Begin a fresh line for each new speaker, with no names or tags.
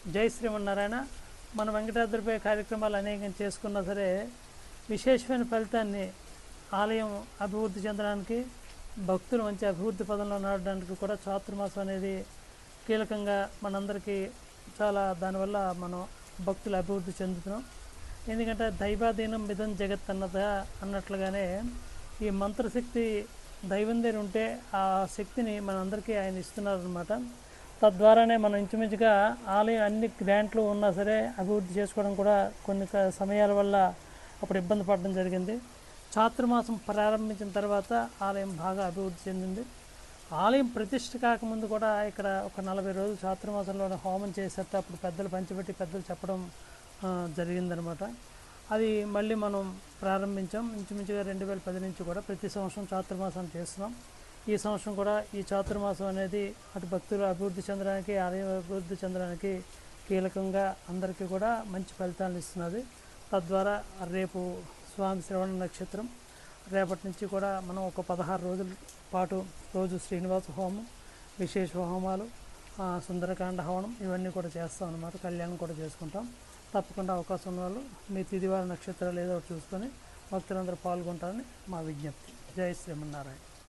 జై శ్రీమన్నారాయణ. మన వెంకటాద్రిపై కార్యక్రమాలు అనేకం చేసుకున్నా సరే విశేషమైన ఫలితాన్ని ఆలయం అభివృద్ధి చెందడానికి, భక్తులు మంచి అభివృద్ధి పదంలో నడవడానికి కూడా చాతుర్మాసం అనేది కీలకంగా మనందరికీ చాలా దానివల్ల మనం భక్తులు అభివృద్ధి చెందుతున్నాం. ఎందుకంటే దైవాధీనం మిదం జగత్ అన్నట్లుగానే ఈ మంత్రశక్తి దైవం దగ్గర ఉంటే ఆ శక్తిని మనందరికీ ఆయన ఇస్తున్నారనమాట. తద్వారానే మనం ఇంచుమించుగా ఆలయం అన్ని గ్రాంట్లు ఉన్నా సరే అభివృద్ధి చేసుకోవడం కూడా కొన్ని సమయాల వల్ల అప్పుడు ఇబ్బంది పడడం జరిగింది. చాతుర్మాసం ప్రారంభించిన తర్వాత ఆలయం బాగా అభివృద్ధి చెందింది. ఆలయం ప్రతిష్ఠ కాకముందు కూడా ఇక్కడ ఒక 40 రోజులు చాతుర్మాసంలోనే హోమం చేసేట అప్పుడు పెద్దలు పంచిపెట్టి పెద్దలు చెప్పడం జరిగిందనమాట. అది మళ్ళీ మనం ప్రారంభించాం. ఇంచుమించుగా 2010 నుంచి కూడా ప్రతి సంవత్సరం చాతుర్మాసం చేస్తున్నాం. ఈ సంవత్సరం కూడా ఈ చాతుర్మాసం అనేది అటు భక్తులు అభివృద్ధి చెందడానికి, ఆలయం అభివృద్ధి చెందడానికి కీలకంగా అందరికీ కూడా మంచి ఫలితాలను ఇస్తున్నది. తద్వారా రేపు స్వామి శ్రవణ నక్షత్రం, రేపటి నుంచి కూడా మనం ఒక 16 రోజుల పాటు రోజు శ్రీనివాస హోమం, విశేష హోమాలు, సుందరకాండ హవనం ఇవన్నీ కూడా చేస్తాం అన్నమాట. కళ్యాణం కూడా చేసుకుంటాం. తప్పకుండా అవకాశం ఉన్న వాళ్ళు మీ తిదివార నక్షత్రాలు ఏదో చూసుకొని భక్తులందరూ పాల్గొంటారని మా విజ్ఞప్తి. జై శ్రీమన్నారాయణ.